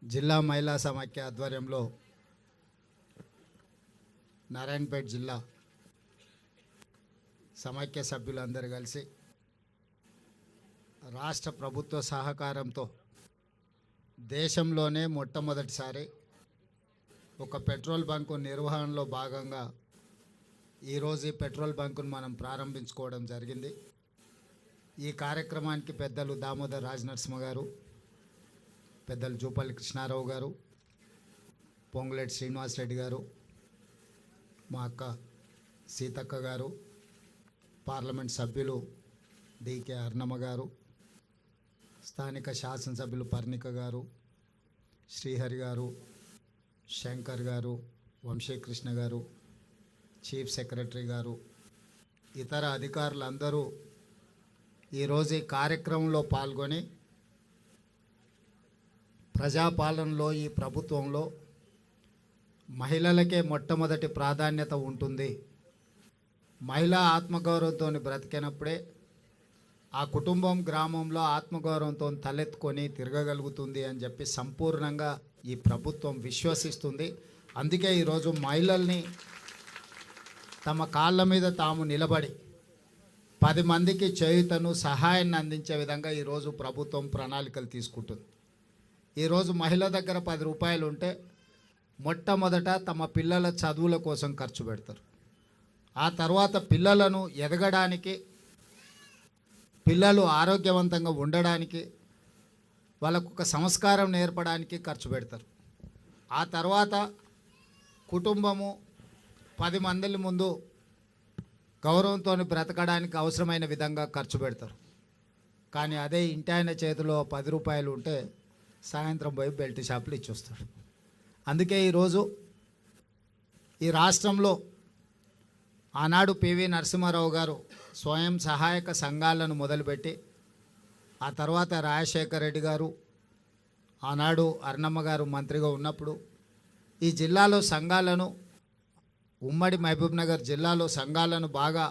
జిల్లా మహిళా సమాఖ్య ఆధ్వర్యంలో నారాయణపేట జిల్లా సమాఖ్య సభ్యులందరూ కలిసి రాష్ట్ర ప్రభుత్వ సహకారంతో దేశంలోనే మొట్టమొదటిసారి ఒక పెట్రోల్ బంకు నిర్వహణలో భాగంగా ఈరోజు ఈ పెట్రోల్ బంకును మనం ప్రారంభించుకోవడం జరిగింది. ఈ కార్యక్రమానికి పెద్దలు దామోదర్ రాజనరసింహ గారు, పెద్దలు జూపల్లి కృష్ణారావు గారు, పొంగులేటి శ్రీనివాసరెడ్డి గారు, మా అక్క సీతక్క గారు, పార్లమెంట్ సభ్యులు డికే అర్ణమ్మ గారు, స్థానిక శాసనసభ్యులు పర్ణిక గారు, శ్రీహరి గారు, శంకర్ గారు, వంశీకృష్ణ గారు, చీఫ్ సెక్రటరీ గారు, ఇతర అధికారులందరూ ఈరోజు ఈ కార్యక్రమంలో పాల్గొని ప్రజాపాలనలో ఈ ప్రభుత్వంలో మహిళలకే మొట్టమొదటి ప్రాధాన్యత ఉంటుంది, మహిళా ఆత్మగౌరవంతో బ్రతికినప్పుడే ఆ కుటుంబం గ్రామంలో ఆత్మగౌరవంతో తలెత్తుకొని తిరగగలుగుతుంది అని చెప్పి సంపూర్ణంగా ఈ ప్రభుత్వం విశ్వసిస్తుంది. అందుకే ఈరోజు మహిళల్ని తమ కాళ్ళ మీద తాము నిలబడి 10 మందికి చేయుతను సహాయాన్ని అందించే విధంగా ఈరోజు ప్రభుత్వం ప్రణాళికలు తీసుకుంటుంది. ఈరోజు మహిళ దగ్గర 10 రూపాయలు ఉంటే మొట్టమొదట తమ పిల్లల చదువుల కోసం ఖర్చు పెడతారు. ఆ తర్వాత పిల్లలను ఎదగడానికి, పిల్లలు ఆరోగ్యవంతంగా ఉండడానికి, వాళ్ళకు ఒక సంస్కారం నేర్పడానికి ఖర్చు పెడతారు. ఆ తర్వాత కుటుంబము 10 మంది ముందు గౌరవంతో బ్రతకడానికి అవసరమైన విధంగా ఖర్చు పెడతారు. కానీ అదే ఇంటి ఆయన చేతిలో 10 రూపాయలు ఉంటే సాయంత్రం పోయి బెల్ట్ షాపులు ఇచ్చొస్తాడు. అందుకే ఈరోజు ఈ రాష్ట్రంలో ఆనాడు పివి నరసింహారావు గారు స్వయం సహాయక సంఘాలను మొదలుపెట్టి, ఆ తర్వాత రాజశేఖర రెడ్డి గారు, ఆనాడు అర్ణమ్మ గారు మంత్రిగా ఉన్నప్పుడు ఈ జిల్లాలో సంఘాలను, ఉమ్మడి మహబూబ్నగర్ జిల్లాలో సంఘాలను బాగా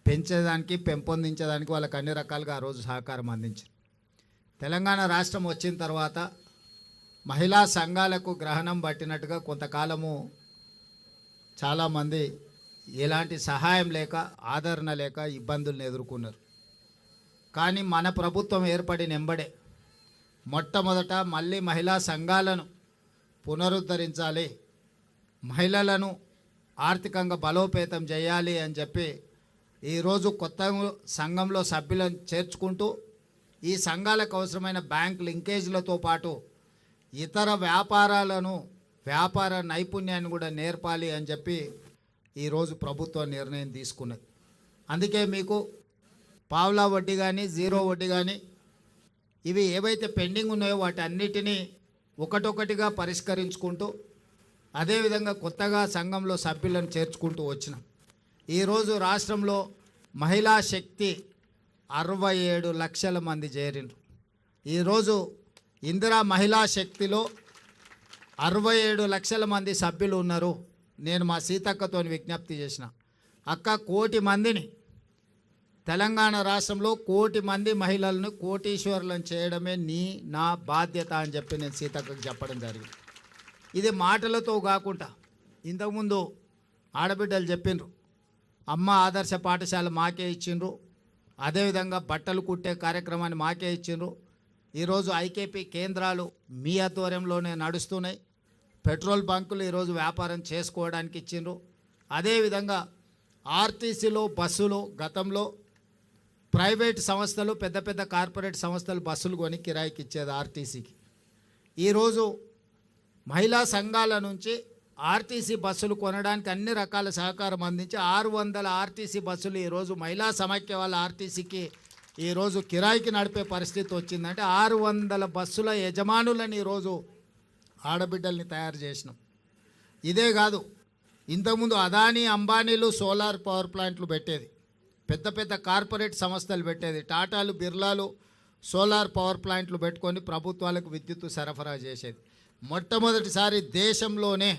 పెంచేదానికి, పెంపొందించేదానికి వాళ్ళకి అన్ని రకాలుగా ఆ రోజు సహకారం అందించారు. తెలంగాణ రాష్ట్రం వచ్చిన తర్వాత మహిళా సంఘాలకు గ్రహణం పట్టినట్టుగా కొంతకాలము చాలామంది ఎలాంటి సహాయం లేక, ఆదరణ లేక ఇబ్బందులను ఎదుర్కొన్నారు. కానీ మన ప్రభుత్వం ఏర్పడిన వెంబడే మొట్టమొదట మళ్ళీ మహిళా సంఘాలను పునరుద్ధరించాలి, మహిళలను ఆర్థికంగా బలోపేతం చేయాలి అని చెప్పి ఈరోజు కొత్త సంఘంలో సభ్యులను చేర్చుకుంటూ ఈ సంఘాలకు అవసరమైన బ్యాంక్ లింకేజ్లతో పాటు ఇతర వ్యాపార నైపుణ్యాన్ని కూడా నేర్పాలి అని చెప్పి ఈరోజు ప్రభుత్వం నిర్ణయం తీసుకున్నది. అందుకే మీకు పావలా వడ్డీ కానీ, జీరో వడ్డీ కానీ, ఇవి ఏవైతే పెండింగ్ ఉన్నాయో వాటి అన్నిటినీ ఒకటొకటిగా పరిష్కరించుకుంటూ, అదేవిధంగా కొత్తగా సంఘంలో సభ్యులను చేర్చుకుంటూ వచ్చినాం. ఈరోజు రాష్ట్రంలో మహిళా శక్తి 67 లక్షల మంది చేరినారు. ఈరోజు ఇందిరా మహిళా శక్తిలో 67 లక్షల మంది సభ్యులు ఉన్నారు. నేను మా సీతక్కతో విజ్ఞప్తి చేసిన, అక్క 1 కోటి మందిని, తెలంగాణ రాష్ట్రంలో 1 కోటి మంది మహిళలను కోటీశ్వరులను చేయడమే నా బాధ్యత అని చెప్పి నేను సీతక్కకు చెప్పడం జరిగింది. ఇది మాటలతో కాకుండా ఇంతకుముందు ఆడబిడ్డలు చెప్పిండ్రు, అమ్మ ఆదర్శ పాఠశాల మాకే ఇచ్చిండ్రు, అదేవిధంగా బట్టలు కుట్టే కార్యక్రమాన్ని మాకే ఇచ్చిండ్రు. ఈరోజు ఐకేపీ కేంద్రాలు మీ ఆధ్వర్యంలోనే నడుస్తున్నాయి. పెట్రోల్ బంకులు ఈరోజు వ్యాపారం చేసుకోవడానికి ఇచ్చిండ్రు. అదేవిధంగా ఆర్టీసీలో బస్సులు, గతంలో ప్రైవేట్ సంస్థలు, పెద్ద పెద్ద కార్పొరేట్ సంస్థలు బస్సులు కొని కిరాయికి ఇచ్చేది ఆర్టీసీకి. ఈరోజు మహిళా సంఘాల నుంచి ఆర్టీసీ బస్సులు కొనడానికి అన్ని రకాల సహకారం అందించి 600 ఆర్టీసీ బస్సులు ఈరోజు మహిళా సమాఖ్య వాళ్ళ ఆర్టీసీకి ఈరోజు కిరాయికి నడిపే పరిస్థితి వచ్చిందంటే 600 బస్సుల యజమానులను ఈరోజు ఆడబిడ్డల్ని తయారు చేసినాం. ఇదే కాదు, ఇంతకుముందు అదానీ అంబానీలు సోలార్ పవర్ ప్లాంట్లు పెట్టేది, పెద్ద పెద్ద కార్పొరేట్ సంస్థలు పెట్టేది, టాటాలు బిర్లాలు సోలార్ పవర్ ప్లాంట్లు పెట్టుకొని ప్రభుత్వాలకు విద్యుత్తు సరఫరా చేసేది. మొట్టమొదటిసారి దేశంలోనే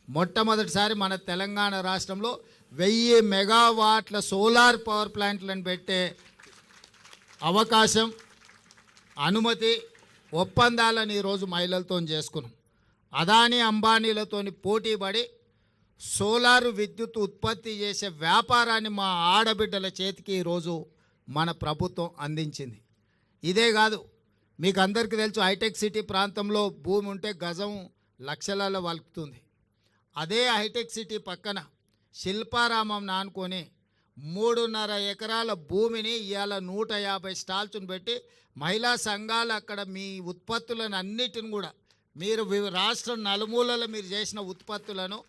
మన తెలంగాణ రాష్ట్రంలో 1000 మెగావాట్ల సోలార్ పవర్ ప్లాంట్లను పెట్టే అవకాశం, అనుమతి ఒప్పందాలను ఈరోజు మహిళలతో చేసుకున్నాం. అదానీ అంబానీలతోని పోటీపడి సోలార్ విద్యుత్ ఉత్పత్తి చేసే వ్యాపారాన్ని మా ఆడబిడ్డల చేతికి ఈరోజు మన ప్రభుత్వం అందించింది. ఇదే కాదు, మీకు అందరికీ తెలుసు, హైటెక్ సిటీ ప్రాంతంలో భూమి ఉంటే గజం లక్షలలో వలుకుతుంది. అదే హైటెక్ సిటీ పక్కన శిల్పారామం నానుకొని 3.5 ఎకరాల భూమిని ఇవాళ 150 స్టాల్స్ను పెట్టి మహిళా సంఘాలు అక్కడ మీ ఉత్పత్తులను అన్నిటిని కూడా మీరు రాష్ట్రం నలుమూలలో మీరు చేసిన ఉత్పత్తులను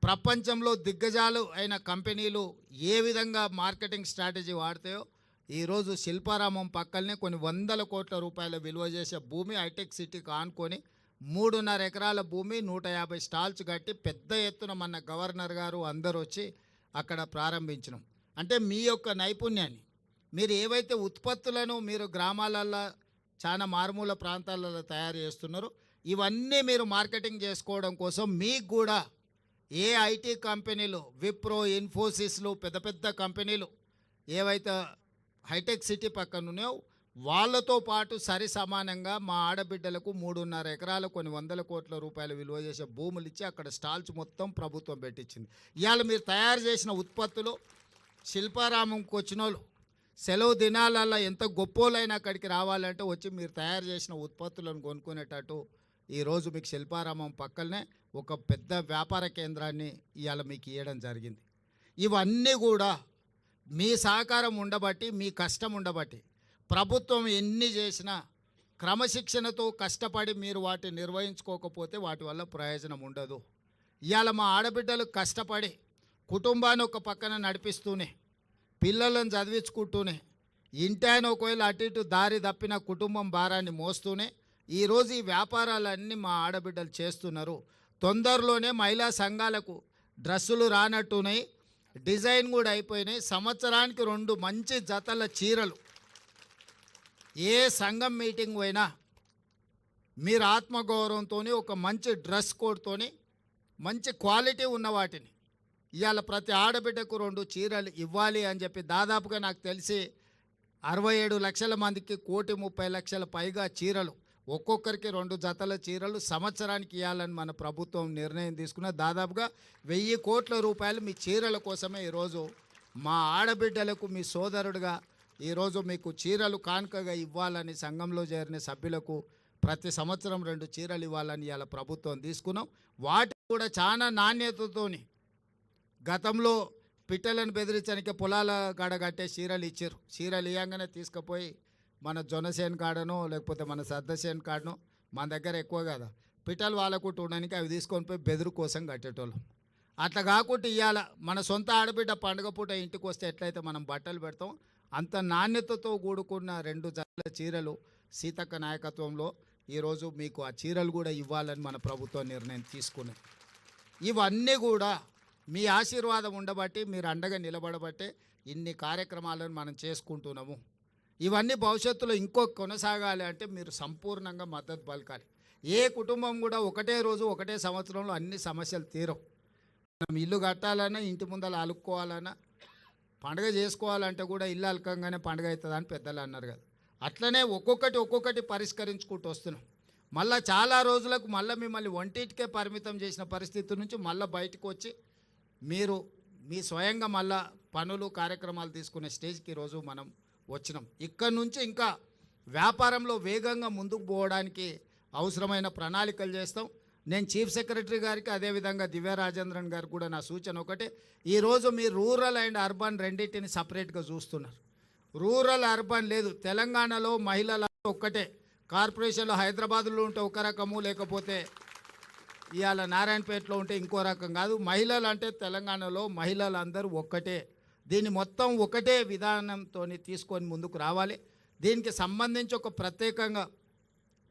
ప్రపంచంలో దిగ్గజాలు అయిన కంపెనీలు ఏ విధంగా మార్కెటింగ్ స్ట్రాటజీ వాడతాయో ఈరోజు శిల్పారామం పక్కనే కొన్ని 100 కోట్ల రూపాయల విలువ చేసే భూమి హైటెక్ సిటీకి ఆనుకొని 3.5 ఎకరాల భూమి 150 స్టాల్స్ కట్టి పెద్ద ఎత్తున మన గవర్నర్ గారు అందరూ వచ్చి అక్కడ ప్రారంభించినాం. అంటే మీ యొక్క నైపుణ్యాన్ని మీరు ఏవైతే ఉత్పత్తులను మీరు గ్రామాలలో చాలా మారుమూల ప్రాంతాలలో తయారు చేస్తున్నారో ఇవన్నీ మీరు మార్కెటింగ్ చేసుకోవడం కోసం మీకు కూడా ఏ ఐటీ కంపెనీలు, విప్రో, ఇన్ఫోసిస్లు, పెద్ద పెద్ద కంపెనీలు ఏవైతే హైటెక్ సిటీ పక్కన ఉన్నాయో వాళ్ళతో పాటు సరి సమానంగా మా ఆడబిడ్డలకు 3.5 ఎకరాలు కొన్ని 100 కోట్ల రూపాయల విలువ చేసే భూములు ఇచ్చి అక్కడ స్టాల్స్ మొత్తం ప్రభుత్వం పెట్టించింది. ఇవాళ మీరు తయారు చేసిన ఉత్పత్తులు శిల్పారామంకి వచ్చిన వాళ్ళు సెలవు దినాలలో ఎంత గొప్పోలైనా అక్కడికి రావాలంటే వచ్చి మీరు తయారు చేసిన ఉత్పత్తులను కొనుక్కునేటట్టు ఈరోజు మీకు శిల్పారామం పక్కనే ఒక పెద్ద వ్యాపార కేంద్రాన్ని ఇవాళ మీకు ఇవ్వడం జరిగింది. ఇవన్నీ కూడా మీ సహకారం ఉండబట్టి, మీ కష్టం ఉండబట్టి ప్రభుత్వం ఎన్ని చేసినా క్రమశిక్షణతో కష్టపడి మీరు వాటిని నిర్వహించుకోకపోతే వాటి వల్ల ప్రయోజనం ఉండదు. ఇవాళ మా ఆడబిడ్డలు కష్టపడి కుటుంబాన్ని ఒక పక్కన నడిపిస్తూనే, పిల్లలను చదివించుకుంటూనే, ఇంటాయన ఒకవేళ అటు ఇటు దారి తప్పిన కుటుంబం భారాన్ని మోస్తూనే ఈరోజు ఈ వ్యాపారాలన్నీ మా ఆడబిడ్డలు చేస్తున్నారు. తొందరలోనే మహిళా సంఘాలకు డ్రెస్సులు రానట్టున్నాయి, డిజైన్ కూడా అయిపోయినాయి. సంవత్సరానికి 2 మంచి జతల చీరలు ఏ సంఘం మీటింగ్ పోయినా మీరు ఆత్మగౌరవంతో ఒక మంచి డ్రెస్ కోడ్తోని మంచి క్వాలిటీ ఉన్న వాటిని ఇవాళ ప్రతి ఆడబిడ్డకు 2 చీరలు ఇవ్వాలి అని చెప్పి దాదాపుగా నాకు తెలిసి 67 లక్షల మందికి 1,30,00,000 పైగా చీరలు, ఒక్కొక్కరికి 2 జతల చీరలు సంవత్సరానికి ఇవ్వాలని మన ప్రభుత్వం నిర్ణయం తీసుకున్న దాదాపుగా 1000 కోట్ల రూపాయలు మీ చీరల కోసమే ఈరోజు మా ఆడబిడ్డలకు మీ సోదరుడుగా ఈరోజు మీకు చీరలు కానుకగా ఇవ్వాలని సంఘంలో చేరిన సభ్యులకు ప్రతి సంవత్సరం 2 చీరలు ఇవ్వాలని ఇవాళ ప్రభుత్వం తీసుకున్నాం. వాటి కూడా చాలా నాణ్యతతోని గతంలో పిట్టలను బెదిరించడానికి పొలాల కాడ కట్టే చీరలు ఇచ్చారు. చీరలు ఇవ్వగానే తీసుకుపోయి మన జొన్నసేన్ కాడనో లేకపోతే మన సద్దసేన్ కాడనో మన దగ్గర ఎక్కువ కదా పిట్టలు వాళ్ళకు ఉండడానికి అవి తీసుకొని పోయి బెదురు కోసం కట్టేటోళ్ళం. అట్లా కాకుండా ఇవాళ మన సొంత ఆడబిడ్డ పండుగ పూట ఇంటికి వస్తే ఎట్లయితే మనం బట్టలు పెడతాం అంత నాణ్యతతో కూడుకున్న 2 జతల చీరలు సీతక్క నాయకత్వంలో ఈరోజు మీకు ఆ చీరలు కూడా ఇవ్వాలని మన ప్రభుత్వం నిర్ణయం తీసుకున్నది. ఇవన్నీ కూడా మీ ఆశీర్వాదం ఉండబట్టి, మీరు అండగా నిలబడబట్టే ఇన్ని కార్యక్రమాలను మనం చేసుకుంటున్నాము. ఇవన్నీ భవిష్యత్తులో ఇంకో కొనసాగాలి అంటే మీరు సంపూర్ణంగా మద్దతు పలకాలి. ఏ కుటుంబం కూడా ఒకటే రోజు ఒకటే సంవత్సరంలో అన్ని సమస్యలు తీరవు. మనం ఇల్లు కట్టాలన్నా, ఇంటి ముందర అలుక్కోవాలన్నా, పండుగ చేసుకోవాలంటే కూడా ఇల్లు అలకంగానే పండుగ అవుతుందని పెద్దలు అన్నారు కదా. అట్లనే ఒక్కొక్కటి పరిష్కరించుకుంటూ వస్తున్నాం. మళ్ళీ చాలా రోజులకు మళ్ళీ మిమ్మల్ని వంటింటికే పరిమితం చేసిన పరిస్థితి నుంచి మళ్ళీ బయటకు వచ్చి మీరు మీ స్వయంగా మళ్ళా పనులు కార్యక్రమాలు తీసుకునే స్టేజ్కి ఈరోజు మనం వచ్చినాం. ఇక్కడ నుంచి ఇంకా వ్యాపారంలో వేగంగా ముందుకు పోవడానికి అవసరమైన ప్రణాళికలు చేస్తాం. నేను చీఫ్ సెక్రటరీ గారికి అదేవిధంగా దివ్య రాజేంద్రన్ గారికి కూడా నా సూచన ఒకటే, ఈరోజు మీరు రూరల్ అండ్ అర్బన్ రెండింటిని సపరేట్గా చూస్తున్నారు. రూరల్ అర్బన్ లేదు. తెలంగాణలో మహిళల ఒక్కటే. కార్పొరేషన్లో హైదరాబాద్లో ఉంటే ఒక రకము, లేకపోతే ఇవాళ నారాయణపేటలో ఉంటే ఇంకో రకం కాదు. మహిళలు అంటే తెలంగాణలో మహిళలు అందరూ ఒక్కటే. దీన్ని మొత్తం ఒకటే విధానంతో తీసుకొని ముందుకు రావాలి. దీనికి సంబంధించి ఒక ప్రత్యేకంగా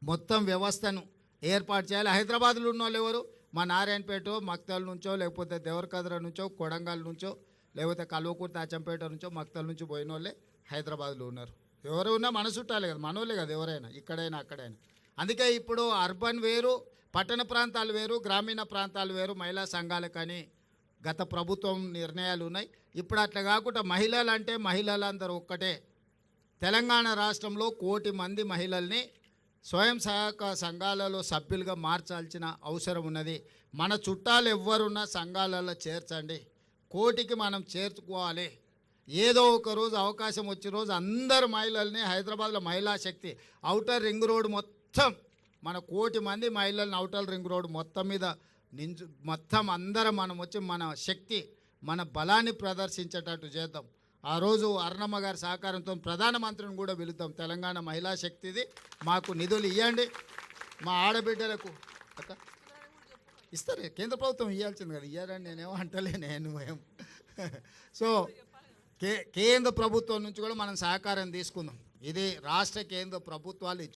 మొత్తం వ్యవస్థను ఏర్పాటు చేయాలి. హైదరాబాద్లో ఉన్న వాళ్ళు ఎవరు? మా నారాయణపేట, మక్తల్ నుంచో, లేకపోతే దేవరకద్ర నుంచో, కొడంగల్ నుంచో, లేకపోతే కల్వకుర్తి, అచ్చంపేట నుంచో, మక్తల్ నుంచి పోయిన వాళ్ళే హైదరాబాద్లో ఉన్నారు. ఎవరు ఉన్నా మన చుట్టాలే కదా, మనోళ్ళే కదా ఎవరైనా, ఇక్కడైనా అక్కడైనా. అందుకే ఇప్పుడు అర్బన్ వేరు, పట్టణ ప్రాంతాలు వేరు, గ్రామీణ ప్రాంతాలు వేరు మహిళా సంఘాలకని గత ప్రభుత్వం నిర్ణయాలు ఉన్నాయి. ఇప్పుడు అట్లా కాకుండా మహిళలు అంటే మహిళలందరూ ఒక్కటే. తెలంగాణ రాష్ట్రంలో 1,00,00,000 మంది మహిళల్ని స్వయం సహాయక సంఘాలలో సభ్యులుగా మార్చాల్సిన అవసరం ఉన్నది. మన చుట్టాలు ఎవ్వరున్నా సంఘాలలో చేర్చండి. కోటికి మనం చేర్చుకోవాలి. ఏదో ఒక రోజు అవకాశం వచ్చే రోజు అందరు మహిళల్ని హైదరాబాద్లో మహిళా శక్తి ఔటర్ రింగ్ రోడ్ మొత్తం మన 1,00,00,000 మంది మహిళల్ని ఔటర్ రింగ్ రోడ్ మొత్తం మీద మొత్తం అందరం మనం వచ్చి మన శక్తి మన బలాన్ని ప్రదర్శించేటట్టు చేద్దాం. ఆ రోజు అరుణమ్మ గారి సహకారంతో ప్రధానమంత్రిని కూడా పిలుద్దాం. తెలంగాణ మహిళా శక్తిది మాకు నిధులు ఇవ్వండి. మా ఆడబిడ్డలకు అక్క ఇస్తారు, కేంద్ర ప్రభుత్వం ఇవ్వాల్సింది కదా, ఇయ్యారని నేనేమో అంటలే. నేను సో కేంద్ర ప్రభుత్వం నుంచి కూడా మనం సహకారం తీసుకుందాం. ఇది రాష్ట్ర కేంద్ర ప్రభుత్వాలు